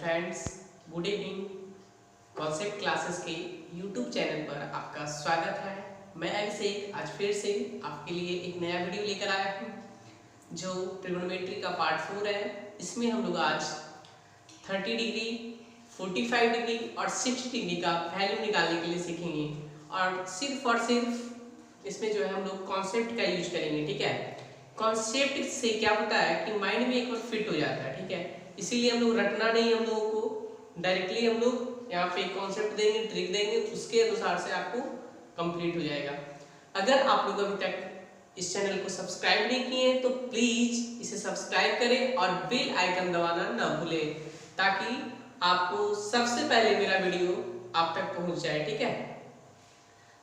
Friends, good evening. Concept classes के YouTube channel पर आपका स्वागत है। मैं अभिषेक आज फिर से आपके लिए एक नया वीडियो लेकर आया हूँ जो ट्रिग्नोमेट्री का पार्ट 4 है। इसमें हम लोग आज 30 डिग्री, 45 डिग्री और 60 डिग्री का वैल्यू निकालने के लिए सीखेंगे और सिर्फ इसमें जो है हम लोग कॉन्सेप्ट का यूज करेंगे। ठीक है, कॉन्सेप्ट से क्या होता है कि माइंड में एक बार फिट हो जाता है। ठीक है, इसीलिए हम लोग रटना नहीं, हम लोगों को डायरेक्टली हम लोग यहाँ पे कॉन्सेप्ट देंगे, ट्रिक देंगे, उसके अनुसार से आपको कंप्लीट हो जाएगा। अगर आप लोग अभी तक इस चैनल को सब्सक्राइब नहीं किए हैं तो प्लीज इसे सब्सक्राइब करें और बेल आइकन दबाना ना भूलें ताकि आपको सबसे पहले मेरा वीडियो आप तक पहुंच जाए। ठीक है,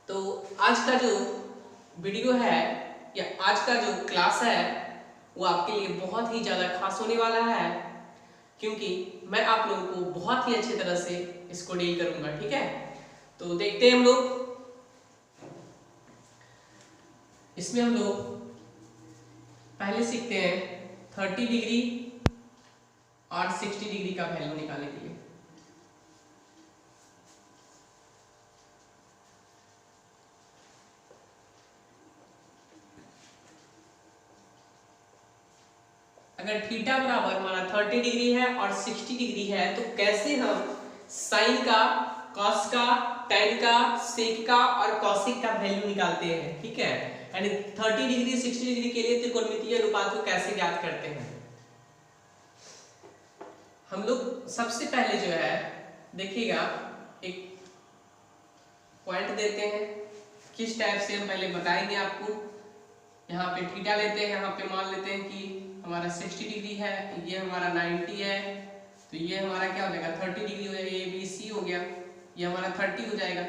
तो आज का जो वीडियो है या आज का जो क्लास है वो आपके लिए बहुत ही ज़्यादा खास होने वाला है क्योंकि मैं आप लोगों को बहुत ही अच्छी तरह से इसको डील करूंगा। ठीक है, तो देखते हैं हम लोग। इसमें हम लोग पहले सीखते हैं 30 डिग्री और 60 डिग्री का वैल्यू निकालने के लिए। अगर थीटा बराबर हमारा 30 डिग्री है और 60 डिग्री है तो कैसे हम साइन का, कॉस का, tan का, सेक का और कॉसिक का वैल्यू निकालते हैं। ठीक है, यानी 30 डिग्री 60 डिग्री के लिए त्रिकोणमितीय अनुपात को कैसे ज्ञात करते हैं। हम लोग सबसे पहले जो है देखिएगा एक पॉइंट देते हैं, किस टाइप से हम पहले बताएंगे आपको। यहाँ पे थीटा लेते हैं, यहाँ पे मान लेते हैं कि हमारा 60 डिग्री है, ये हमारा 90 है, तो ये हमारा क्या हो जाएगा 30 डिग्री हो जाएगा, ए बी सी हो गया, ये हमारा 30 हो जाएगा।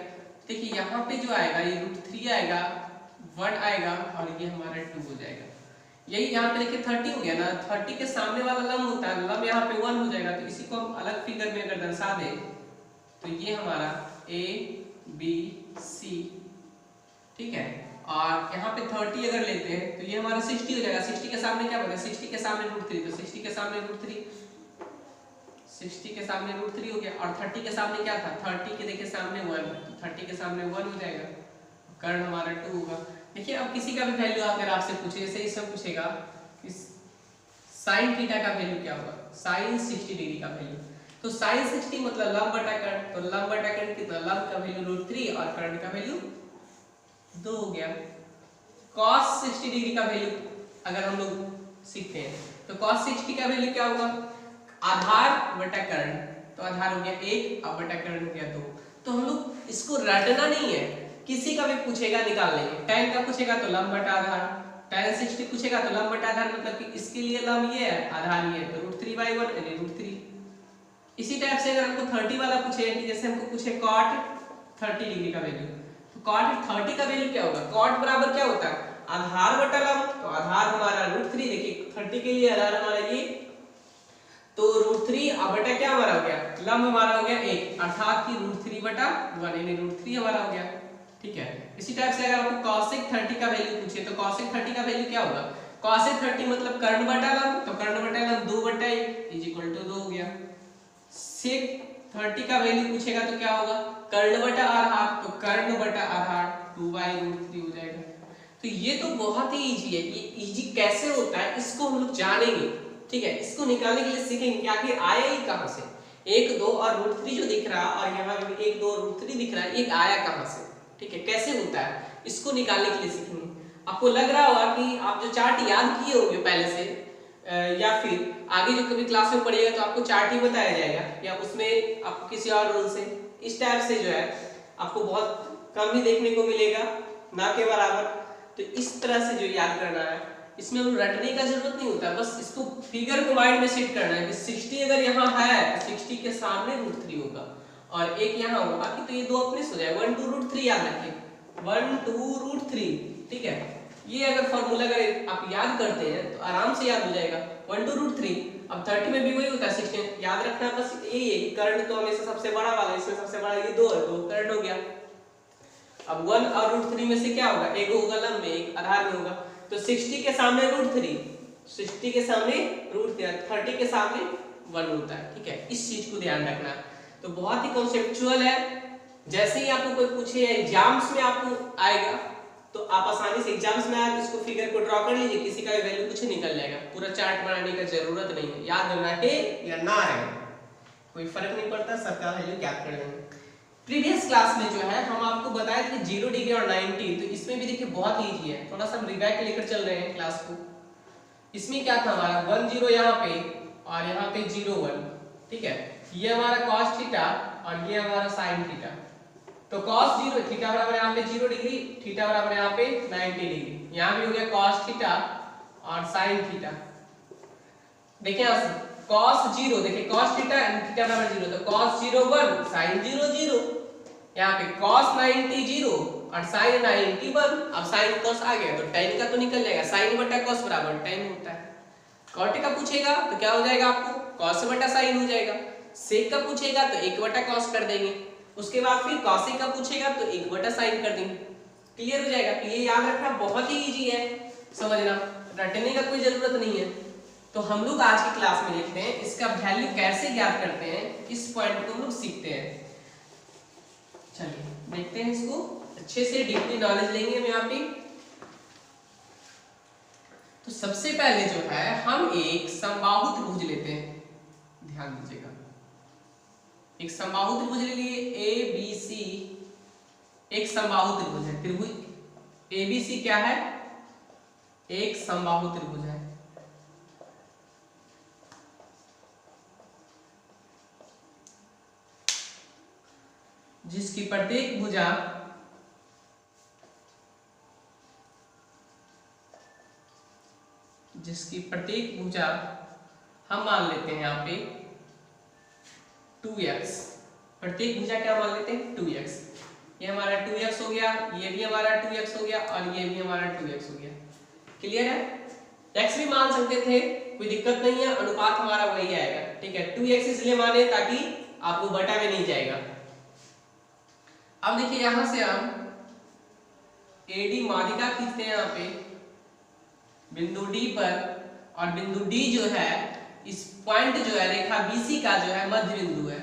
देखिए यहाँ पे जो आएगा ये √3 आएगा, 1 आएगा और ये हमारा 2 हो जाएगा। यही यहाँ पे देखिए 30 हो गया ना, 30 के सामने वाला लंब होता है, लंब यहाँ पे 1 हो जाएगा, तो इसी को हम अलग फिगर में अगर दर्शा दे तो ये हमारा ए बी सी। ठीक है, और यहाँ पे 30 अगर लेते हैं तो ये हमारा 60 हो जाएगा। 60 के सामने क्या बनेगा, 60 के सामने √3, तो 60 के सामने √3, 60 के सामने √3 हो गया। और 30 के सामने क्या था, 30 के देखिए सामने 1, तो 30 के सामने 1 हो जाएगा, कर्ण हमारा 2 होगा। देखिए अब किसी का भी वैल्यू अगर आपसे पूछे, जैसे इस सब पूछेगा कि साइन थीटा का वैल्यू क्या होगा, साइन 60 डिग्री का वैल्यू, तो साइन 60 मतलब लंब बटा कर्ण, तो लंब बटा कर्ण कितना, लंब का वैल्यू √3 और कर्ण का वैल्यू 2 हो गया। cos 60 डिग्री का वैल्यू अगर हम लोग सीखते हैं तो cos 60 का वैल्यू क्या होगा, आधार बटा कर्ण, तो आधार हो गया 1 और बटा कर्ण हो गया 2। तो हम लोग इसको रटना नहीं है, किसी का भी पूछेगा निकाल लेंगे। tan का पूछेगा तो लंब बटा आधार, tan 60 पूछेगा तो लंब बटा आधार, मतलब कि इसके लिए लंब ये है, आधार ये है, तो √3/1 यानी √3। इसी टाइप से अगर हमको 30 वाला पूछे कि जैसे हमको पूछे cot 30 डिग्री का वैल्यू, cot 30 का वैल्यू क्या होगा, cot बराबर क्या होता है, आधार बटा लंब, तो आधार हमारा √3, देखिए 30 के लिए आधार हमारा ये, तो √3 और बटा क्या हमारा हो गया, लंब हमारा हो गया 1, अर्थात कि √3/1 यानी √3 हमारा हो गया। ठीक है, इसी टाइप से अगर आपको cosec 30 का वैल्यू पूछे तो cosec 30 का वैल्यू क्या होगा, cosec 30 मतलब कर्ण बटा लंब, तो कर्ण बटा लंब 2/1 = 2 हो गया। sec 30 का वैल्यू पूछेगा तो क्या होगा, कर्ण बटा आधार, तो कर्ण बटा आधार 2/√3 हो जाएगा। तो ये तो बहुत ही इजी है, ये इजी कैसे होता है इसको हम लोग जानेंगे। ठीक है, इसको निकालने के लिए सीखेंगे कि आखिर आया ही कहां से, 1 2 और √3 जो दिख रहा है और यहाँ पे 1 2 और √3 दिख रहा है, ये आया कहां से। ठीक है, कैसे होता है इसको निकालने के लिए सीखेंगे। आपको लग रहा होगा कि आप जो चार्ट याद किए होंगे पहले से या फिर आगे जो कभी क्लास में पढ़िएगा तो आपको चार्ट ही बताया जाएगा या उसमें आपको किसी और रूल से इस टाइप से जो है आपको बहुत कम ही देखने को मिलेगा, ना के बराबर। तो इस तरह से जो याद करना है, इसमें हम रटने का जरूरत नहीं होता, बस इसको फिगर को माइंड में सेट करना है कि 60 अगर यहाँ है तो 60 के सामने √3 होगा और 1 यहाँ होगा, बाकी तो ये दो अपने हो जाएगा, 1 2 √3 याद रखिए, 1 2 √3। ठीक है, ये अगर फॉर्मूला अगर आप याद करते हैं तो आराम से याद हो जाएगा, 1 2 √3। अब 30 में भी वही होता है, 16 याद रखना बस यही है कि कर्ण तो हमेशा सबसे बड़ा वाला, इसमें सबसे बड़ा ये 2 है, तो कर्ण हो गया। अब 1 और √3 में से क्या होगा, एक होगा लंब में, एक आधार में होगा, तो 60 के सामने √3, 60 के सामने √3, 30 के सामने 1 होता है, ठीक है, इस चीज को ध्यान रखना। तो बहुत ही कॉन्सेप्चुअल है, जैसे ही आपको कोई पूछे एग्जाम्स में आपको आएगा तो आप आसानी से एग्जाम्स में आए इसको फिगर को ड्रॉ कर लीजिए, किसी का भी वैल्यू कुछ निकल जाएगा, पूरा चार्ट बनाने का जरूरत नहीं है, याद रहे या ना रहे कोई फर्क नहीं पड़ता, सबका वैल्यू ज्ञात कर लेंगे। प्रीवियस क्लास में जो है हम आपको बताया कि 0 डिग्री और 90, तो इसमें भी देखिए बहुत इजी है, थोड़ा सा हम रिवाइज लेकर चल रहे हैं क्लास को। इसमें क्या था हमारा 1 0 यहाँ पे और यहाँ पे 0 1, ठीक है, ये हमारा cos थीटा और ये हमारा sin थीटा। तो cos 0 थीटा बराबर यहाँ पे 0 डिग्री, थीटा बराबर यहाँ पे 90 डिग्री, यहाँ भी हो गया cos थीटा और sin थीटा। देखिए यहाँ से cos 0, देखिए cos थीटा एंड थीटा बराबर 0, तो cos 0 1 sin 0 0, यहाँ पे cos 90 0 और sin 90 1। अब sin cos आ गया तो tan का तो निकल जाएगा, sin बटा cos बराबर tan होता है। cot का पूछेगा तो क्या हो जाएगा आपको, cos बटा sin हो जाएगा। sec का पूछेगा तो 1 बटा cos कर देंगे, उसके बाद फिर cos का पूछेगा तो 1 बटा sin कर देंगे, क्लियर हो जाएगा। तो ये याद रखना बहुत ही इजी है, समझना, रटने का कोई जरूरत नहीं है। तो हम लोग आज की क्लास में देखते हैं इसका वैल्यू कैसे ज्ञात करते हैं, इस पॉइंट को हम लोग सीखते हैं। चलिए देखते हैं इसको, अच्छे से डीपली नॉलेज लेंगे हम यहाँ पे। तो सबसे पहले जो है हम एक समबाहु त्रिभुज लेते हैं, ध्यान दीजिएगा, एक समबाहु त्रिभुज ले लिए ABC, एक समबाहु त्रिभुज है, त्रिभुज ABC क्या है, एक समबाहु त्रिभुज है। जिसकी प्रत्येक भुजा हम मान लेते हैं यहाँ पे 2x, प्रत्येक भुजा क्या मान लेते हैं 2x, ये हमारा 2x हो गया, ये भी हमारा 2x हो गया और ये भी हमारा 2x हो गया, क्लियर है। x भी मान सकते थे, कोई दिक्कत नहीं है, अनुपात हमारा वही आएगा, ठीक है। 2x इसलिए माने ताकि आपको बटा में नहीं जाएगा। अब देखिए यहां से हम AD माध्यिका खींचते हैं यहाँ पे बिंदु D पर, और बिंदु D जो है इस पॉइंट जो है रेखा BC का जो है मध्य बिंदु है,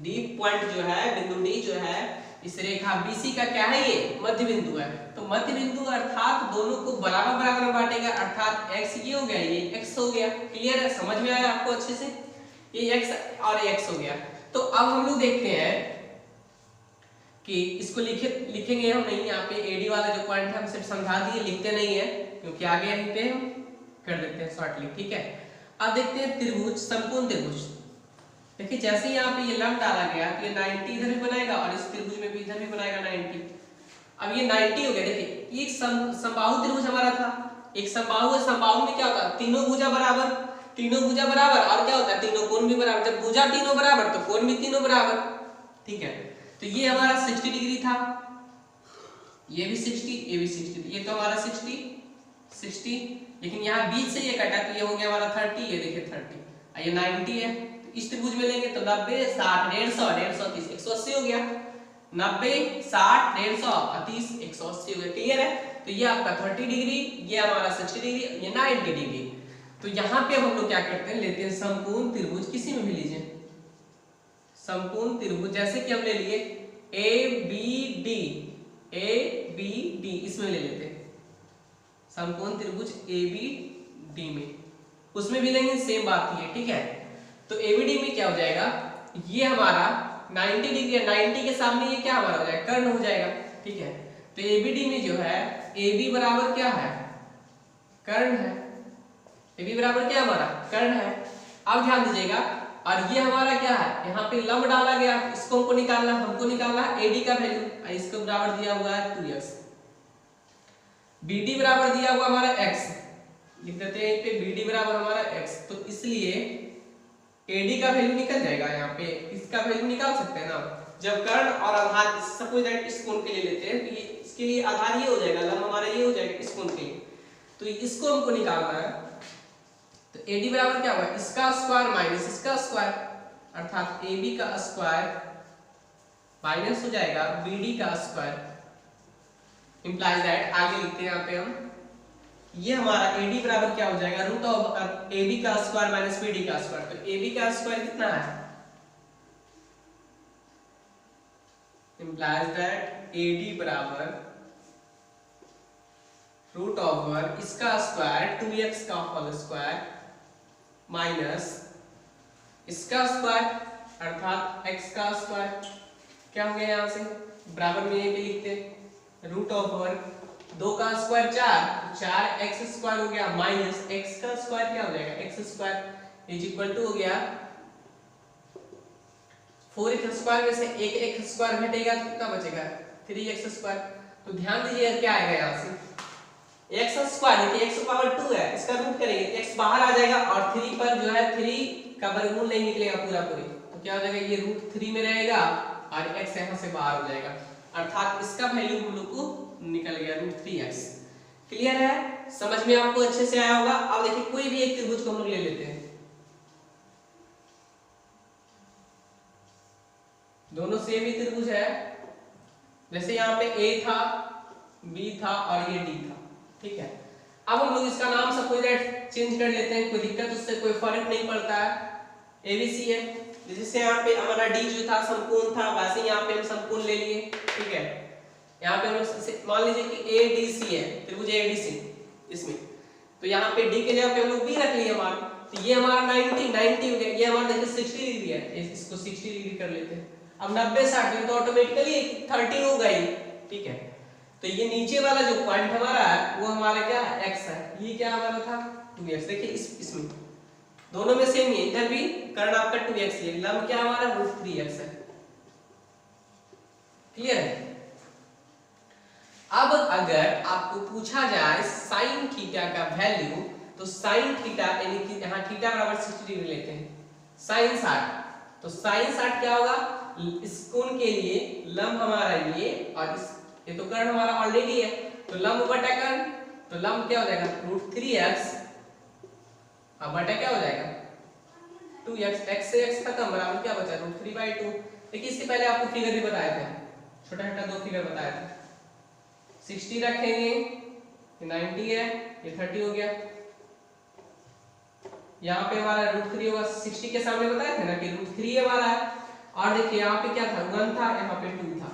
D पॉइंट जो है बिंदु D जो है इस रेखा BC का क्या है, ये मध्य बिंदु है। तो मध्य बिंदु अर्थात दोनों को बराबर बराबर बांटेगा, अर्थात x ये हो गया, ये x हो गया, क्लियर है, समझ में आया आपको अच्छे से, ये x और x हो गया। तो अब हम लोग देखते हैं कि इसको लिखेंगे हम नहीं, यहाँ पे AD वाला जो पॉइंट है हम सिर्फ समझा दिए, लिखते नहीं है क्योंकि आगे यहीं पे हम कर देते हैं शॉर्टली, ठीक है। अब देखते हैं त्रिभुज, समकोण त्रिभुज। देखिए जैसे यहाँ पे ये लंब डाला गया तो ये 90 इधर भी बनाएगा और इस त्रिभुज में भी इधर भी बनाएगा 90। अब ये 90 हो गया, देखिए एक समबाहु त्रिभुज हमारा था, एक समबाहु है, समबाहु में क्या होता है, तीनों भुजा बराबर, तीनों भुजा बराबर और क्या होता है, तीनों कोण भी बराबर। जब भुजा तीनों बराबर तो कोण भी तीनों बराबर, ठीक है। तो ये हमारा 60 डिग्री था, ये भी 60, ये भी 60, ये तो हमारा 60, लेकिन यहाँ बीच से ये कटा तो ये हो गया हमारा 30, ये देखिए 30, ये 90 है। तो इस त्रिभुज में लेंगे तो 90 60 150 130 180 हो गया, 90 60 150 30 180 हो गया, क्लियर है। तो ये आपका 30 डिग्री, ये हमारा 60 डिग्री, ये 90 डिग्री। तो यहाँ पे हम लोग क्या करते हैं, लेते हैं समकोण त्रिभुज, किसी में भी लीजिए समकोण त्रिभुज, जैसे कि हम ले लिए ABD, इसमें ले लेते हैं समकोण त्रिभुज ABD में, उसमें भी लेंगे सेम बात ही है, ठीक है। तो ABD में क्या हो जाएगा, ये हमारा 90 डिग्री है, 90 के सामने ये क्या हमारा हो जाएगा, कर्ण हो जाएगा, ठीक है। तो ABD में जो है AB बराबर क्या है, कर्ण है, AB बराबर क्या हमारा कर्ण है। अब ध्यान दीजिएगा, और ये हमारा क्या है, यहाँ पे लंब डाला गया, इसको हमको निकालना है AD का वैल्यू, इसको बराबर दिया हुआ है 2x, BD बराबर दिया हुआ हमारा x, लिख देते हैं पे BD बराबर हमारा x। तो इसलिए AD का वैल्यू निकल जाएगा, यहाँ पे इसका वैल्यू निकाल सकते हैं ना, जब कर्ण और आधार सपोज दैट इस कोण के लिए लेते हैं तो ये इसके लिए आधार ये हो जाएगा, लंब हमारा ये हो जाएगा इस कोण के लिए, तो इसको हमको निकालना है। तो AD बराबर क्या होगा, इसका स्क्वायर माइनस इसका स्क्वायर, अर्थात AB का स्क्वायर माइनस हो जाएगा BD का स्क्वायर, इंप्लाइज दैट, आगे लिखते हैं यहाँ पे हम ये हमारा AD बराबर क्या हो जाएगा, रूट ऑफ AB का स्क्वायर माइनस BD का स्क्वायर। तो AB का स्क्वायर कितना है, implies that AD बराबर रूट ओवर इसका स्क्वायर 2x का होल स्क्वायर माइनस इसका स्क्वायर अर्थात x का स्क्वायर। क्या हो गया यहाँ से, बराबर में ये भी लिखते हैं, रूट ओवर 2 का स्क्वायर 4x स्क्वायर हो गया माइनस x का स्क्वायर क्या हो जाएगा, x square is equal to हो गया 4x स्क्वायर में से एक x स्क्वायर घटेगा तो कितना बचेगा, 3x स्क्वायर। तो ध्यान दीजिए क्या आएगा यहाँ से, x स्क्वायर देखिए x पावर 2 है, इसका रूट करेंगे x बाहर आ जाएगा और 3 पर जो है 3 का वर्गमूल नहीं निकलेगा पूरा पूरी, तो क्या हो जाएगा, ये रूट 3 में रहेगा और x यहाँ से बाहर हो जाएगा, अर्थात इसका वैल्यू हम लोग को निकल गया रूट 3x। क्लियर है, समझ में आपको अच्छे से आया होगा। अब देखिए कोई भी एक त्रिभुज को हम लोग ले लेते हैं, दोनों सेम ही त्रिभुज है, जैसे यहाँ पे A था, B था और ये D था, ठीक है। अब हम लोग इसका नाम सपोज दैट चेंज कर लेते हैं, कोई दिक्कत उससे कोई फर्क नहीं पड़ता है। ABC है, जैसे यहाँ पे हमारा D जो था समकोण था, वैसे यहाँ पे हम समकोण ले लिए, ठीक है। यहाँ पे हम मान लीजिए कि ADC है, त्रिभुज ADC इसमें, तो यहाँ पे D के जगह पे हम लोग B रख लिए हमारा, तो ये हमारा 90 हो गया, ये हमारा देखिए 60 डिग्री है, इसको 60 डिग्री कर लेते हैं। अब 90 60 तो ऑटोमेटिकली 30 हो गई, ठीक है। तो ये नीचे वाला जो पॉइंट हमारा है वो हमारा क्या है, x है, ये क्या हमारा था 2x। देखिए इसमें दोनों में सेम ही है, इधर भी कर्ण आपका 2x है, लंब क्या हमारा रूट 3x है। क्लियर है। अब अगर आपको पूछा जाए साइन थीटा का वैल्यू, तो साइन थीटा यानी कि यहाँ थीटा बराबर 60 डिग्री लेते हैं, साइन 60, तो साइन 60 क्या होगा, इस कोण के लिए लंब हमारा ये और इस ये तो कर्ण हमारा ऑलरेडी है, तो लंब बटा कर्ण, तो लंब क्या हो जाएगा रूट 3x अब बटा क्या हो जाएगा 2x, x से x खत्म बराबर क्या बचा रूट 3/2। देखिए इससे पहले आपको फिगर भी बताए थे, छोटा छोटा दो फिगर बताए थे, 60 रखेंगे ये 90 है, ये 30 हो गया, यहाँ पे हमारा रूट 3 होगा, 60 के सामने बताए थे ना कि रूट 3 हमारा है, और देखिए यहाँ पे क्या था 1 था, यहाँ पे 2 था।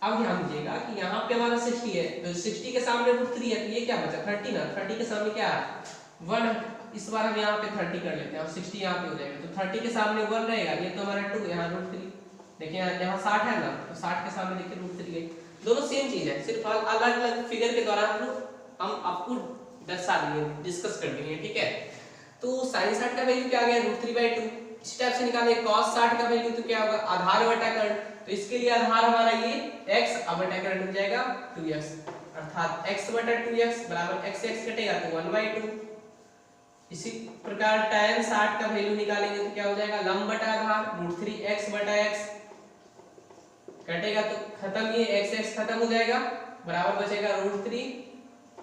अब ध्यान दीजिएगा कि यहाँ पे हमारा 60 है, तो 60 के सामने रूट 3 है, तो ये क्या बचा 30 ना, 30 के सामने क्या है 1, इस बार हम यहाँ पे 30 कर लेते हैं और 60 यहाँ पे हो जाएगा, तो 30 के सामने 1 रहेगा, ये तो हमारा 2 यहाँ रूट 3, देखिए यहाँ 60 है ना, तो 60 के सामने देखिए रूट 3 है, दोनों सेम चीज है, सिर्फ अलग अलग फिगर के द्वारा हम आपको दर्शा दिए, डिस्कस कर दिए, ठीक है। तो साइन 60 का वैल्यू क्या आ गया रूट 3/2, इस टाइप से निकालेंगे। cos 60 का वैल्यू तो क्या होगा आधार बटा कर्ण, तो इसके लिए आधार हमारा ये x अब बटा कर्ण हो जाएगा 2x, अर्थात x बटा 2x बराबर x से x कटेगा तो 1/2। इसी प्रकार tan 60 का वैल्यू निकालेंगे तो क्या हो जाएगा लंब बटा आधार रूट 3x बटा x कटेगा तो खत्म, ये x खत्म हो जाएगा, बराबर बचेगा रूट 3।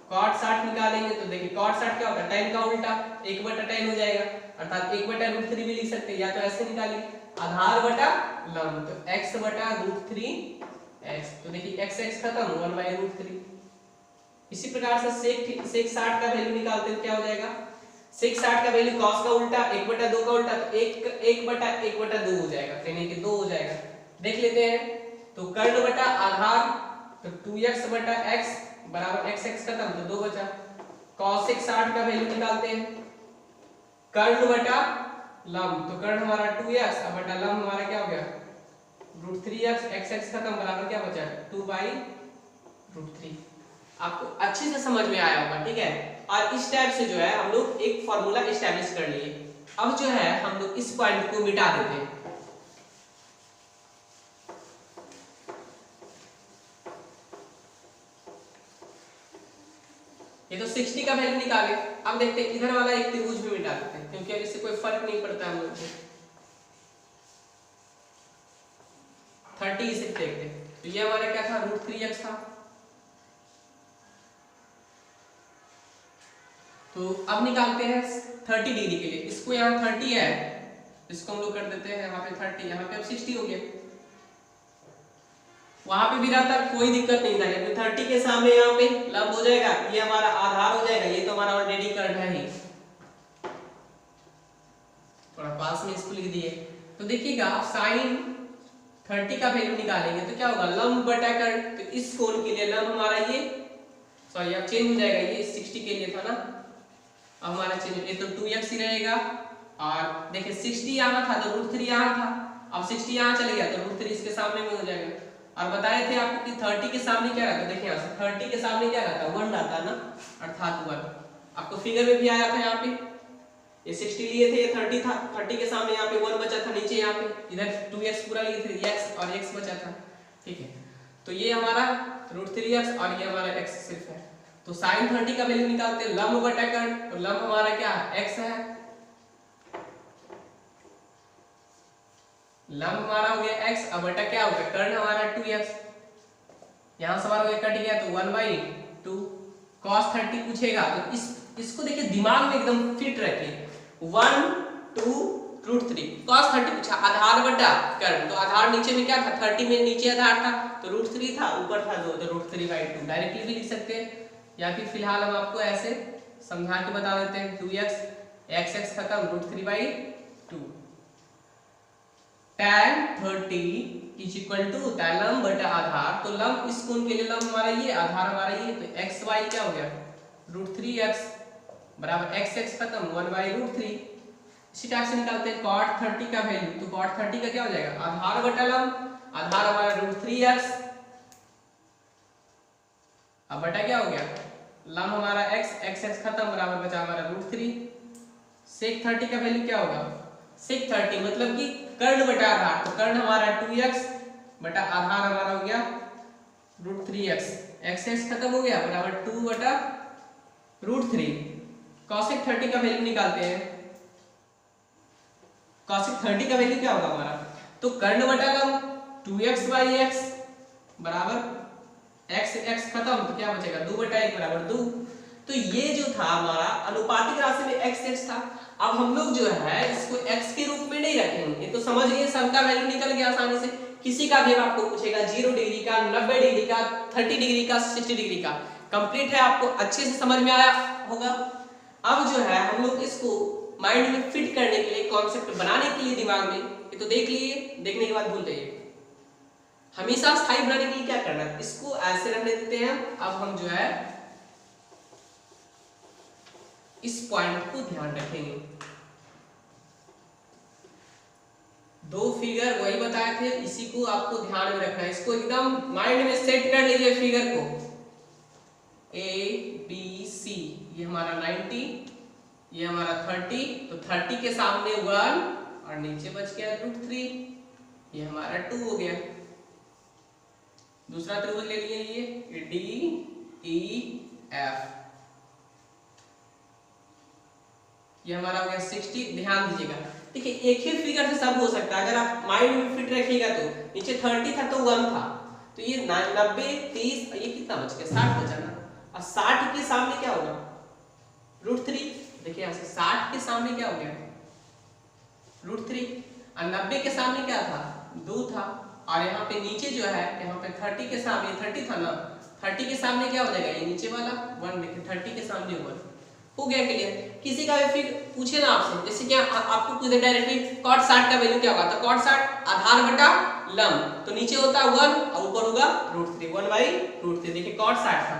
cot 60 निकालेंगे तो देखिए cot 60 क्या होता है tan का उल्टा 1/tan हो जाएगा, अर्थात 1/√3 भी लिख सकते हैं, या तो ऐसे निकालिए आधार बटा लंब, तो x बटा रूट 3x, तो देखिए x खत्म 1/√3। इसी प्रकार से sec 60 का वैल्यू निकालते हैं क्या हो जाएगा, sec 60 का वैल्यू cos का उल्टा 1/2 का उल्टा, तो 1/1/2 हो जाएगा, यानी कि 2 हो जाएगा। देख लेते हैं, तो कर्ण बटा आधार तो 2x बटा x बराबर x खत्म तो 2 बचा, cos 60 का वैल्यू निकालते हैं, कर्ण बटा लंब, तो कर्ण हमारा 2x और बटा लंब हमारा क्या हो गया रूट 3x, x खत्म बराबर क्या बचा 2/√3। आपको अच्छे से समझ में आया होगा, ठीक है। और इस टाइप से जो है हम लोग एक फॉर्मूला एस्टैब्लिश कर लिए। अब जो है हम लोग इस पॉइंट को मिटा देते हैं, ये तो 60 का वैल्यू निकाले। अब देखते हैं इधर वाला एक त्रिभुज भी मिटा देते हैं, क्योंकि अब इससे कोई फर्क नहीं पड़ता हम लोग को, 30 इसे फेंक दे, तो ये हमारा क्या था रूट 3x था। तो अब निकालते हैं 30 डिग्री के लिए, इसको यहाँ 30 है, इसको हम लोग कर देते हैं यहाँ पे 30, यहाँ पे अब 60 हो गया, वहां पे भी रहता, कोई दिक्कत नहीं था, क्योंकि 30 के सामने यहाँ पे लंब हो जाएगा, ये हमारा आधार हो जाएगा, ये तो हमारा ऑलरेडी कर्ड है ही। थोड़ा पास में इसको लिख दिए। तो देखिएगा आप साइन 30 का वैल्यू निकालेंगे तो क्या होगा, लंब बटा कर्ड। तो इस कोण के लिए लंब हमारा ये, सॉरी अब चेंज हो जाएगा, ये 60 के लिए था ना, अब हमारा चेंज, ये तो 2x ही रहेगा। और देखिए 60 यहाँ था तो √3 यहाँ था, अब 60 यहाँ चले गया तो √3 इसके सामने में हो जाएगा। और बताए थे आपको कि 30 के सामने क्या रहता है, देखिए यहाँ से 30 के सामने क्या रहता है, 1 रहता है ना, अर्थात 1। आपको फिगर में भी आया था, यहाँ पे ये 60 लिए थे, ये 30 था, 30 के सामने यहाँ पे 1 बचा था, नीचे यहाँ पे इधर 2x पूरा लिए थे, x और x बचा था, ठीक है। तो ये हमारा √3x और ये हमारा x सिर्फ है। तो साइन 30 का वैल्यू निकालते हैं, लंब बटा कर्ड, तो लंब हमारा क्या है, x है, लंब हमारा हो गया x, अब बटा क्या हो गया, कर्ड हमारा 2x, यहां से हमारा हो गया कट गया तो 1/2 cos 30 पूछेगा तो इसको देखिए दिमाग में एकदम फिट रखिए, 1 2 √3 cos 30 पूछा, आधार बटा कर्ड, तो आधार नीचे में क्या था, 30 में नीचे आधार था तो √3 था, ऊपर था 2 तो √3/2 डायरेक्टली भी लिख सकते हैं, या फिर फिलहाल हम आपको ऐसे समझा के बता देते हैं, 2x x खत्म √3/2 tan 30 इज इक्वल टू लंब बटा आधार, तो लंब इस कोण के लिए लंब हमारा ये, आधार हमारा ये, तो xy क्या हो गया, √3x बराबर x खत्म 1/√3। इसी टाइप से निकालते हैं cot 30 का वैल्यू, तो cot 30 का क्या हो जाएगा, आधार बटा लंब, आधार हमारा √3x, अब बटा क्या हो गया, लंब हमारा x खत्म बराबर बचा हमारा √3। sec 30 का वैल्यू क्या होगा, sec 30 मतलब कि कर्ण बटा आधार, तो कर्ण हमारा 2x बटा आधार हमारा हो गया √3x, x खत्म हो गया बराबर 2 बटा √3। cosec 30 का वैल्यू निकालते हैं, cosec 30 का वैल्यू क्या होगा हमारा, तो कर्ण बटा लंब 2x/x बराबर x खत्म, तो क्या बचेगा 2 बटा 1 बराबर 2। तो ये जो था हमारा अनुपातिक राशि में x था, अब हम लोग जो है इसको x के रूप में नहीं रखेंगे, तो समझ गए, सबका वैल्यू निकल गया आसानी से। किसी का भी आपको पूछेगा 0 डिग्री का, 90 डिग्री का, 30 डिग्री का, 60 डिग्री का, कंप्लीट है, आपको अच्छे से समझ में आया होगा। अब जो है हम लोग इसको माइंड में फिट करने के लिए, कॉन्सेप्ट बनाने के लिए दिमाग में, ये तो देख लिए, देखने के बाद भूल जाइए। हमेशा स्थायी बनाने के लिए क्या करना है, इसको ऐसे रखने देते हैं। अब हम जो है इस पॉइंट को ध्यान रखेंगे, दो फिगर वही बताए थे, इसी को आपको ध्यान में रखना है, इसको एकदम माइंड में सेट कर लीजिए फिगर को, ABC, ये हमारा 90, ये हमारा 30, तो 30 के सामने 1 और नीचे बच गया √3, ये हमारा 2 हो गया। दूसरा त्रिभुज ले लिए, ये DEF, ये हमारा हो गया 60। ध्यान दीजिएगा, देखिए एक ही फिगर से सब हो सकता है, अगर आप माइंड में फिट रखिएगा तो नीचे 30 था तो 1 था, तो ये 90 30, ये कितना बच गया, 60 बचा ना, और 60 के सामने क्या होगा, √3। देखिए यहाँ से 60 के सामने क्या हो गया, √3, और 90 के सामने क्या था, 2 था, और यहाँ पे नीचे जो है, यहाँ पे 30 के सामने 30 था ना, 30 के सामने क्या हो जाएगा, ये नीचे वाला 1, देखिए 30 के सामने 1 हो गया। क्लियर। किसी का भी फिर पूछे ना आपसे, जैसे कि आपको पूछे डायरेक्टली cot 60 का वैल्यू क्या होगा, तो cot 60 आधार बटा लंब, तो नीचे होता है 1 और ऊपर होगा √3, 1/√3। देखिए cot 60 था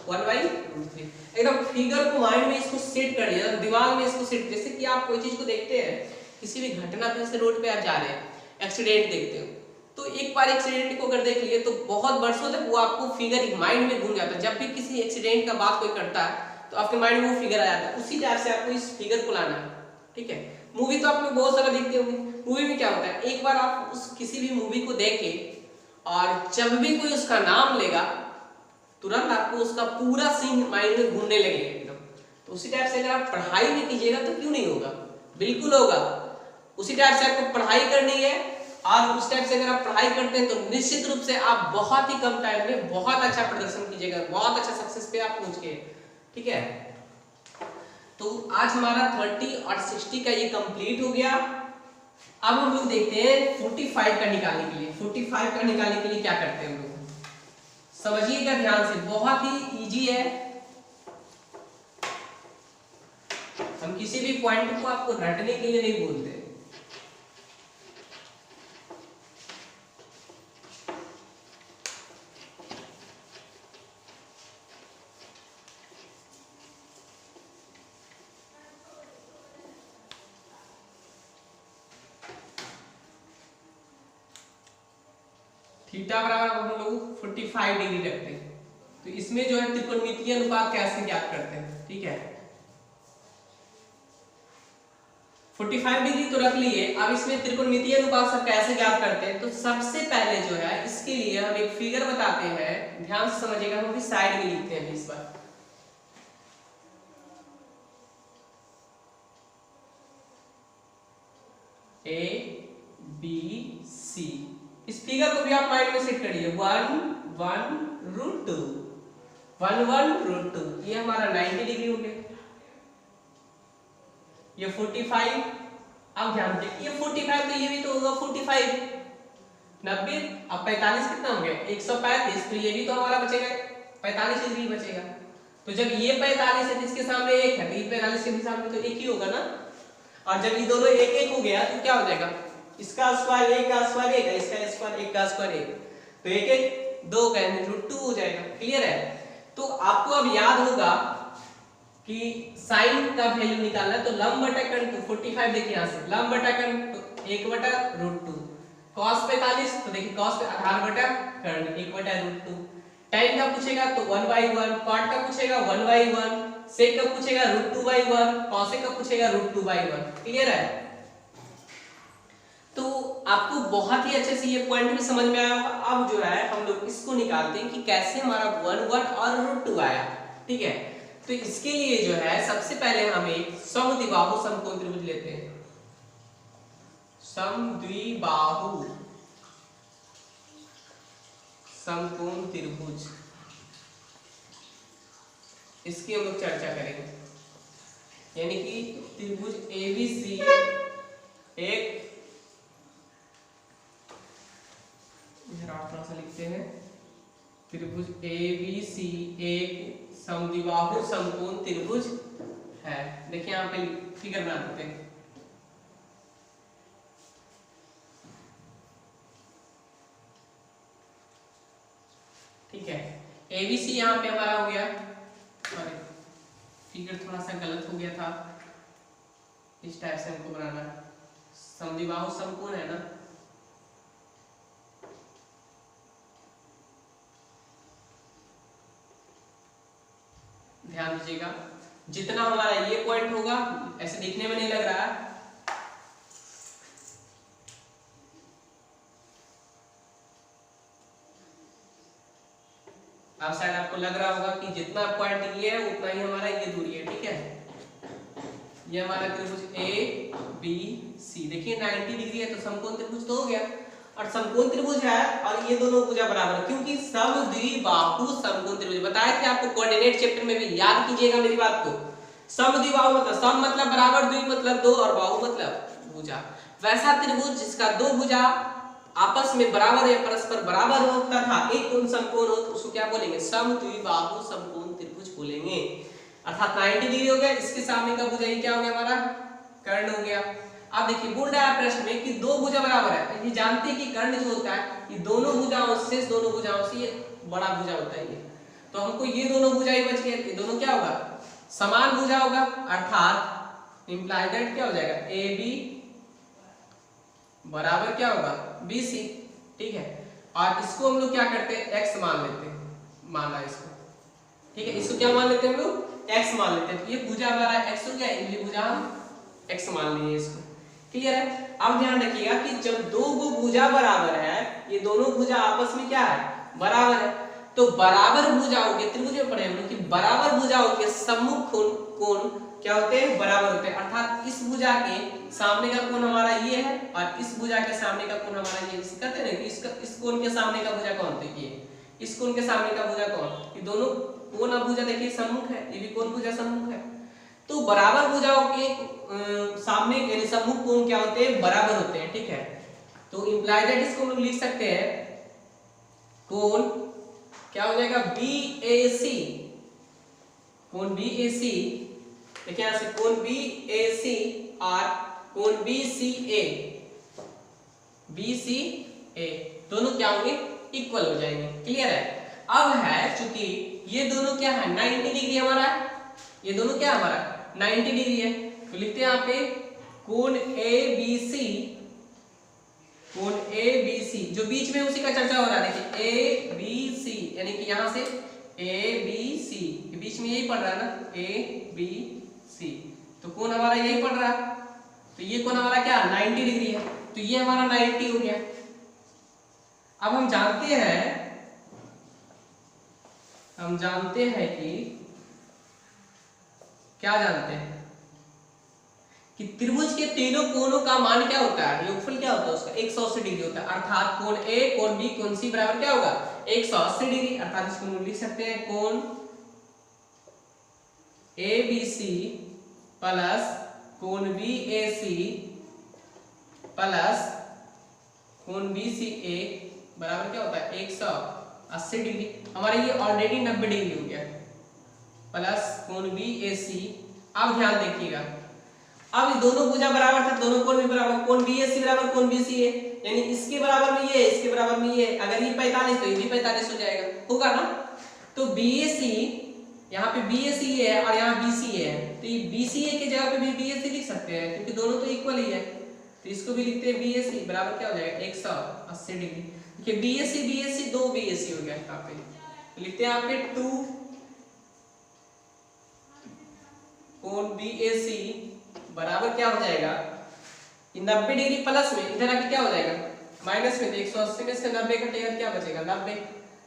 1/√3। एकदम फिगर को माइंड में इसको सेट कर लिया, दिमाग में इसको सेट। जैसे कि आप कोई चीज को देखते हैं, किसी भी घटना पे से रोड पे आप जा रहे हैं, एक्सीडेंट देखते हो, तो एक बार एक्सीडेंट को अगर देख लिए तो बहुत वर्षों तक वो आपको फिगर माइंड में घूम जाता है। जब भी किसी एक्सीडेंट का बात कोई करता है तो आपके माइंड में वो फिगर आ जाता है। उसी टाइप से आपको इस फिगर को लाना है, ठीक है। मूवी तो आप लोग बहुत सारा देखते होंगे, मूवी में क्या होता है, एक बार आप उस किसी भी मूवी को देखें और जब भी कोई उसका नाम लेगा तुरंत आपको उसका पूरा सीन माइंड में घूमने लगेगा एकदम। तो उसी टाइप से अगर आप पढ़ाई में कीजिएगा तो क्यों नहीं होगा, बिल्कुल होगा। उसी टाइप से आपको पढ़ाई करनी है और उस टाइप से अगर आप पढ़ाई करते हैं तो निश्चित रूप से आप बहुत ही कम टाइम में बहुत अच्छा प्रदर्शन कीजिएगा, बहुत अच्छा सक्सेस पे आप पहुंच गए, ठीक है। तो आज हमारा 30 और 60 का ये कंप्लीट हो गया। अब हम लोग देखते हैं 45 का निकालने के लिए। 45 का निकालने के लिए क्या करते हैं हम लोग, समझिएगा ध्यान से, बहुत ही इजी है। हम किसी भी पॉइंट को आपको रटने के लिए नहीं बोलते। थीटा बराबर हम लोग 45 डिग्री रखते हैं, तो इसमें जो है त्रिकोणमितीय अनुपात कैसे ज्ञात करते हैं, ठीक है। 45 डिग्री तो रख लिए, अब इसमें त्रिकोणमितीय अनुपात सब कैसे ज्ञात करते हैं। तो सबसे पहले जो है इसके लिए हम एक फिगर बताते हैं, ध्यान से समझिएगा, हम भी साइड में लिखते हैं इस बार। ए बी सी, इस फिगर को भी आप माइंड में सेट करिए। 1 1 रूट 2, 1 1 रूट 2, ये हमारा 90 डिग्री हो गया। ये 45, अब ध्यान दीजिए ये 45, तो ये भी तो होगा 45, 90, अब 45 कितना हो गया 135, तो ये भी तो हमारा बचेगा 45 डिग्री बचेगा। तो जब ये 45 है तो इसके सामने 1 है, तो ये 45 के भी सामने तो 1 ही होगा ना। और जब ये दोनों 1 1 हो गया तो क्या हो जाएगा, इसका स्क्वायर 1 का स्क्वायर 1 है, इसका स्क्वायर 1 का स्क्वायर 1, तो 1 1 2 का रूट 2 हो जाएगा। क्लियर है। तो आपको अब याद होगा कि साइन का वैल्यू निकालना है, तो लंब बटा कर्ण, तो 45 देखिए यहां से लंब बटा कर्ण तो 1 बटा रूट 2, cos 45 तो देखिए cos पे आधार बटा कर्ण 1 बटा रूट 2, tan का पूछेगा तो 1/1, cot का पूछेगा 1/1, sec का पूछेगा √2/1, cosec का पूछेगा √2/1। क्लियर है। तो आपको बहुत ही अच्छे से ये पॉइंट भी समझ में आया होगा। अब जो है हम लोग इसको निकालते हैं कि कैसे हमारा 1 1 और √2 आया, ठीक है। तो इसके लिए जो है सबसे पहले हम एक समद्विबाहु समकोण त्रिभुज लेते हैं। समद्विबाहु समकोण त्रिभुज, इसकी हम लोग चर्चा करेंगे। यानी कि त्रिभुज ABC एक, थोड़ा सा लिखते हैं, त्रिभुज ABC एक समद्विबाहु समकोण त्रिभुज है। देखिए यहाँ पे फिगर बना देते हैं। ठीक है, ABC यहाँ पे हमारा हो गया, सॉरी फिगर थोड़ा सा गलत हो गया था, इस टाइप से हमको बनाना है। समद्विबाहु समकोण है ना, ध्यान दीजिएगा, जितना हमारा ये पॉइंट होगा, ऐसे दिखने में नहीं लग रहा है, अब शायद आपको लग रहा होगा कि जितना पॉइंट ये है उतना ही हमारा ये दूरी है। ठीक है, ये हमारा त्रिभुज ABC, देखिए 90 डिग्री है, तो समकोण त्रिभुज तो हो गया। और समकोण त्रिभुज है और ये दोनों भुजा बराबर है, क्योंकि समद्विबाहु समकोण त्रिभुज बताए थे आपको कोऑर्डिनेट चैप्टर में भी, याद कीजिएगा मेरी बात को। समद्विबाहु मतलब सम मतलब बराबर, द्वि मतलब दो, और बाहु मतलब भुजा। वैसा त्रिभुज जिसका दो भुजा आपस में बराबर या परस्पर बराबर होता था, एक कोण समकोण हो, तो उसको क्या बोलेंगे, समद्विबाहु समकोण त्रिभुज बोलेंगे। अर्थात 90 डिग्री हो गया, इसके सामने का भुजा ये क्या हो गया, हमारा कर्ण हो गया। अब देखिए बोल रहा है प्रश्न में कि दो भुजा बराबर है, ये जानते हैं कि कर्ण जो होता है ये दोनों भुजाओं से, दोनों भुजाओं से ये बड़ा भुजा होता है ये, तो हमको ये दोनों भुजा ही बच गए, ये दोनों क्या होगा, समान भुजा होगा। अर्थात इंप्लाई दैट क्या हो जाएगा, AB बराबर क्या होगा, BC। ठीक है, और इसको हम लोग क्या करते हैं, x मान लेते हैं, माना इसको, ठीक है, इसको क्या मान लेते हैं हम लोग, x मान लेते हैं। तो ये भुजा हमारा x हो गया, ये भुजा हम x मान लिए इसको। क्लियर है। अब ध्यान रखिएगा कि जब दो भुजा बराबर है, ये दोनों भुजा आपस में क्या है, बराबर है, तो बराबर भुजाओं के, त्रिभुज में पढ़े हम लोग कि बराबर भुजाओं के सम्मुख कोण क्या होते हैं, बराबर होते हैं। अर्थात इस भुजा के सामने का कोण हमारा ये है और इस भुजा के सामने का कोण हमारा ये, कहते हैं ना कि इसका इस कोण के सामने का भुजा कौन, तो ये इस कोण के सामने का भुजा कौन, ये दोनों कोण अब भुजा देखिए सम्मुख है, ये भी कोण भुजा सम्मुख है। तो बराबर भुजाओं के सामने यानी सम्मुख कोण क्या होते हैं, बराबर होते हैं। ठीक है, तो इंप्लाई दैट इसको हम लोग लिख सकते हैं कोण क्या हो जाएगा बी ए सी, कोण बी ए सी, देखिए यहां से कोण बी ए सी और कोण बी सी ए, बी सी ए दोनों क्या होंगे इक्वल हो जाएंगे। क्लियर है। अब है चूंकि ये दोनों क्या है 90 डिग्री हमारा, ये दोनों क्या हमारा 90 डिग्री है, तो लिखते हैं यहाँ पे कोण ए बी सी, कोण ए बी सी जो बीच में उसी का चर्चा हो रहा है, देखिए ए बी सी यानी कि यहां से ए बी सी बीच में यही पड़ रहा है ना, ए बी सी, तो कोण हमारा यही पड़ रहा है, तो ये कोण हमारा क्या 90 डिग्री है, तो ये हमारा 90 हो गया। अब हम जानते हैं कि क्या जानते हैं कि त्रिभुज के तीनों कोणों का मान क्या होता है, योगफल क्या होता है उसका 180 डिग्री होता है, अर्थात कोण ए कोण बी कोण सी बराबर क्या होगा 180 डिग्री, अर्थात इसको हम लिख सकते हैं कोण ए बी सी प्लस कोण बी ए सी प्लस कोण बी सी ए बराबर क्या होता है 180 डिग्री। हमारा ये ऑलरेडी 90 डिग्री हो गया, प्लस कोण बी ए सी। अब ध्यान देखिएगा, अब दोनों भुजा बराबर था, दोनों कोण भी बराबर, कोण बी ए सी बराबर कोण बी सी ए, यानी इसके बराबर में ये इसके बराबर में ये, अगर ये 45 तो ये भी 45 हो जाएगा, होगा ना। तो बी ए सी यहाँ पे बी ए सी है और यहाँ बी सी है, तो ये बी सी ए की जगह पे भी बी ए सी लिख सकते हैं क्योंकि दोनों तो इक्वल ही है, तो इसको भी लिखते हैं बी ए सी बराबर क्या हो जाएगा 180 डिग्री। देखिए बी ए सी दो बी ए सी हो गया यहाँ पे, तो लिखते हैं यहाँ पे 2 कोण बी ए सी बराबर क्या हो जाएगा 90 डिग्री प्लस में इधर आके क्या हो जाएगा माइनस में, तो 180 में से 90 घटेगा क्या बचेगा 90,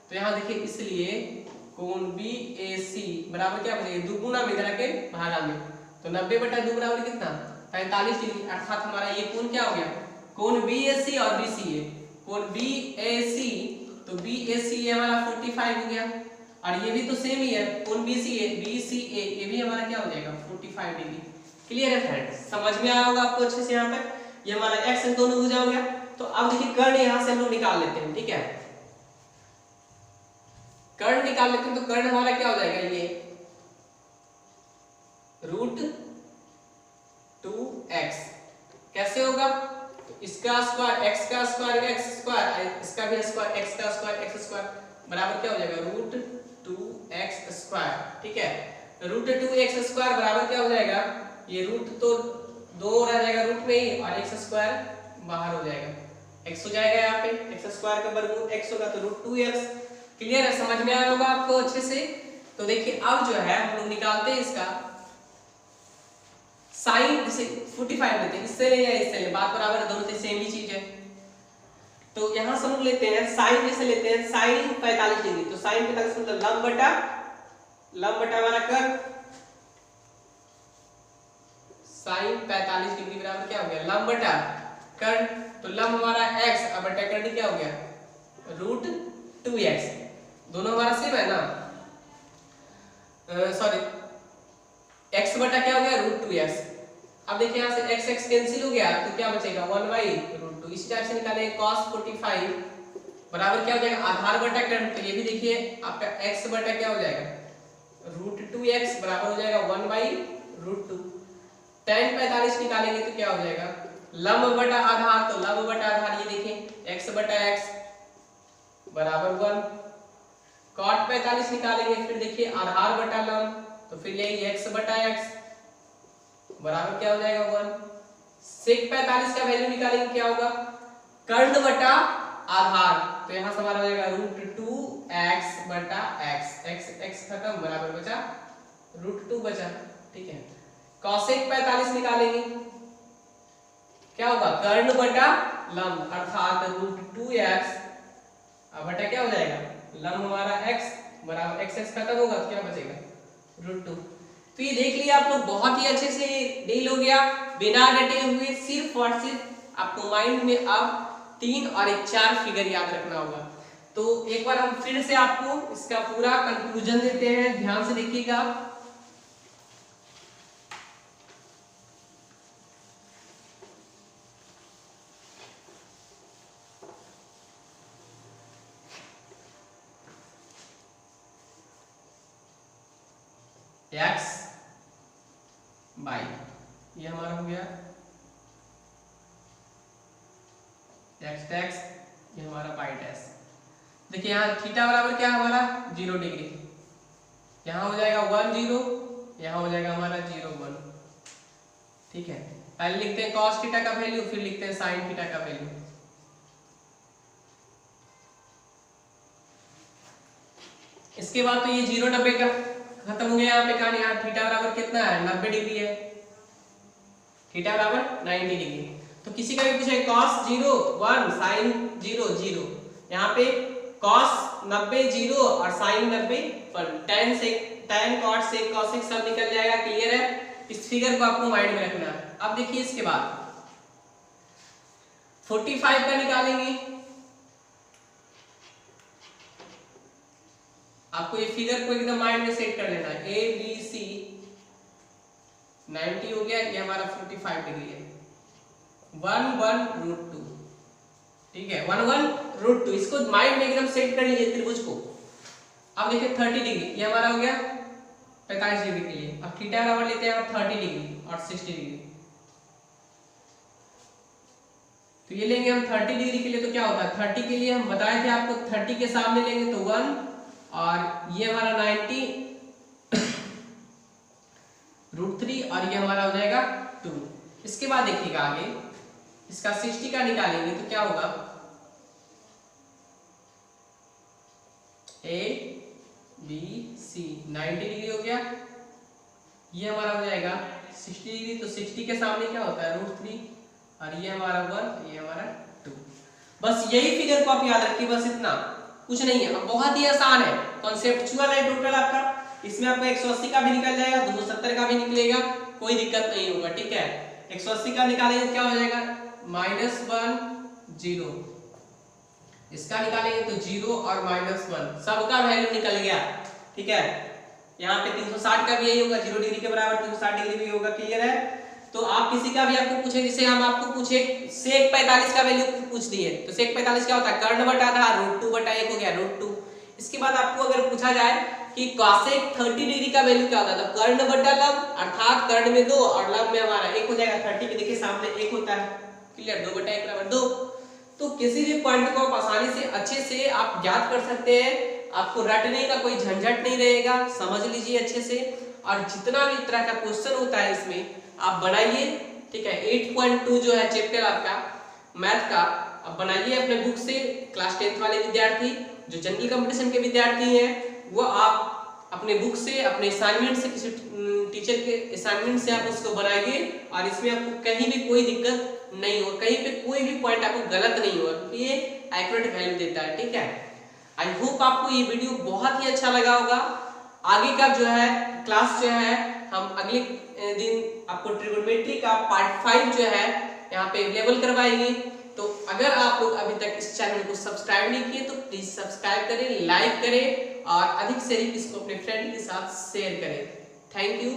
तो यहाँ देखिए इसलिए कोण बी ए सी बराबर क्या बचेगा दुगुना में इधर आके भागा में, तो 90/2 बराबर कितना 45 डिग्री, अर्थात हमारा ये कोण क्या हो गया कोण बी ए सी और बी सी ए, कोण बी ए सी तो बी ए सी हमारा 45 हो गया, और ये भी तो सेम ही है कोण बी सी ए ये भी हमारा क्या हो जाएगा 45 डिग्री। क्लियर है फ्रेंड्स, समझ में आया होगा आपको अच्छे से। यहाँ तक ये हमारा एक्स दोनों भुजा हो गया। तो अब देखिए कर्ण यहाँ से हम लोग निकाल लेते हैं, ठीक है, कर्ण निकाल लेते हैं, तो कर्ण हमारा क्या हो जाएगा ये √2x कैसे होगा, तो इसका स्क्वायर x का स्क्वायर x स्क्वायर, इसका भी स्क्वायर x का स्क्वायर x स्क्वायर बराबर क्या हो जाएगा √2x स्क्वायर, ठीक है। √2x स्क्वायर बराबर क्या हो जाएगा, ये रूट तो 2 रह जाएगा रूट में ही और x स्क्वायर बाहर हो जाएगा, x हो जाएगा यहाँ पे, x स्क्वायर का वर्गमूल x होगा तो √2x। क्लियर है, समझ में आया होगा आपको अच्छे से। तो देखिए अब जो है हम लोग निकालते हैं इसका साइन, जैसे 45 लेते हैं, इससे ले या इससे ले बात बराबर है, दोनों तो सेम ही चीज है। तो यहाँ से हम लेते हैं साइन, जैसे लेते हैं साइन 45 डिग्री, तो साइन 45 मतलब लंब बटा हमारा कर्ण, साइन 45 डिग्री बराबर क्या हो गया लंब बटा कर्ण, तो लंब हमारा x और बटा कर्ण क्या हो गया √2x, दोनों हमारा सेम है ना, सॉरी x बटा क्या हो गया √2x। अब देखिए यहाँ से x कैंसिल हो गया तो क्या बचेगा 1/√2, इसी टाइप से निकालेंगे cos 45 बराबर क्या हो जाएगा आधार बटा कर्ण, तो ये भी देखिए आपका x बटा क्या हो जाएगा √2x बराबर हो जाएगा 1/√2। tan 45 निकालेंगे तो क्या हो जाएगा लंब बटा आधार, तो लंब बटा आधार ये देखिए x बटा x बराबर 1, cot 45 निकालेंगे फिर देखिए आधार बटा लंब, तो फिर यही x बटा x बराबर क्या हो जाएगा 1, sec 45 का वैल्यू निकालेंगे क्या होगा कर्ण बटा आधार, तो यहाँ से हमारा हो जाएगा √2x बटा x खत्म बराबर बचा √2 बचा, ठीक है। cosec 45 निकालेंगे क्या होगा कर्ण बटा लंब, अर्थात √2x बटा क्या हो जाएगा लंब हमारा x बराबर x खत्म होगा तो क्या बचेगा √2। तो ये देख लिया आप लोग, बहुत ही अच्छे से डील हो गया बिना रटे हुए, सिर्फ और सिर्फ आपको माइंड में अब 3 और 4 फिगर याद रखना होगा। तो एक बार हम फिर से आपको इसका पूरा कंक्लूजन देते हैं, ध्यान से देखिएगा। एक्स बाई, ये हमारा हो गया एक्स टैक्स, ये हमारा बाई डैश। देखिए यहाँ थीटा बराबर क्या है हमारा 0 डिग्री, यहाँ हो जाएगा 1 0, यहाँ हो जाएगा हमारा 0 1। ठीक है, पहले लिखते हैं cos थीटा का वैल्यू, फिर लिखते हैं sin थीटा का वैल्यू। इसके बाद तो ये 0 90 का खत्म हो गया। यहाँ पे कहानी, यहाँ थीटा बराबर कितना है 90 डिग्री है, थीटा बराबर 90 डिग्री। तो किसी का भी पूछे cos 0 1 sin 0 0, यहाँ पे cos 90 0 और sin 90 1, tan से tan cot से cosec सब निकल जाएगा। क्लियर है? इस फिगर को आपको माइंड में रखना है। अब देखिए इसके बाद 45 का निकालेंगे। आपको ये फिगर को एकदम माइंड में सेट कर लेना है। ए बी सी 90 हो गया, ये हमारा 45 डिग्री है। 1 1 √2, ठीक है, 1 1 √2, इसको माइंड में एकदम सेट कर लीजिए त्रिभुज को। अब देखिए 30 डिग्री, ये हमारा हो गया 45 डिग्री के लिए। अब थीटा बराबर लेते हैं 30 डिग्री और 60 डिग्री। तो ये लेंगे हम 30 डिग्री के लिए, तो क्या होता है 30 के लिए हम बताए थे आपको, 30 के सामने लेंगे तो 1, और ये हमारा 90 √3, और ये हमारा हो जाएगा 2। इसके बाद देखिएगा आगे इसका 60 का निकालेंगे तो क्या होगा, ए बी सी 90 डिग्री हो गया, ये हमारा हो जाएगा 60 डिग्री। तो 60 के सामने क्या होता है √3, और ये हमारा 1, ये हमारा 2। बस यही फिगर को आप याद रखिए, बस इतना, कुछ नहीं है। अब बहुत ही आसान है, कॉन्सेप्चुअल है टोटल आपका। इसमें आपका 180 का भी निकल जाएगा, 270 का भी निकलेगा, कोई दिक्कत नहीं होगा। ठीक है, 180 का निकालेंगे तो क्या हो जाएगा -1 0, इसका निकालेंगे तो 0 और -1, सबका वैल्यू निकल गया। ठीक है, यहाँ पे 360 का भी यही होगा, 0 डिग्री के बराबर 360 डिग्री भी होगा। क्लियर है? तो आप किसी का भी आपको पूछे, जैसे हम आपको पूछे sec 45 का वैल्यू पूछ दिए, तो sec 45 क्या होता है कर्ण बटा आधा √2/1 हो गया √2। इसके बाद आपको अगर पूछा जाए कि cosec 30 डिग्री का वैल्यू क्या होता है, तो कर्ण बटा लंब, अर्थात कर्ण में 2 और लंब में हमारा 1 हो जाएगा। 30 के देखिए सामने 1 होता है। क्लियर? 2/1 बराबर 2। तो किसी भी पॉइंट को आप आसानी से अच्छे से आप ज्ञात कर सकते हैं, आपको रटने का कोई झंझट नहीं रहेगा, समझ लीजिए अच्छे से। और जितना भी तरह का क्वेश्चन होता है इसमें आप बनाइए। ठीक है, 8.2 जो है चैप्टर आपका मैथ का, आप बनाइए अपने बुक से। क्लास 10th वाले विद्यार्थी जो जनरल कंपटीशन के विद्यार्थी हैं, वो आप अपने बुक से, अपने असाइनमेंट से, किसी टीचर के असाइनमेंट से आप उसको बनाइए, और इसमें आपको कहीं भी कोई दिक्कत नहीं हो, कहीं पे कोई भी पॉइंट आपको गलत नहीं होगा, क्योंकि ये एक्यूरेट वैल्यू देता है। ठीक है, आई होप आपको ये वीडियो बहुत ही अच्छा लगा होगा। आगे का जो है क्लास जो है हम अगले दिन आपको ट्रिगोनोमेट्री का पार्ट 5 जो है यहाँ पे अवेलेबल करवाएंगे। तो अगर आप लोग अभी तक इस चैनल को सब्सक्राइब नहीं किए तो प्लीज सब्सक्राइब करें, लाइक करें, और अधिक से अधिक इसको अपने फ्रेंड के साथ शेयर करें। Thank you.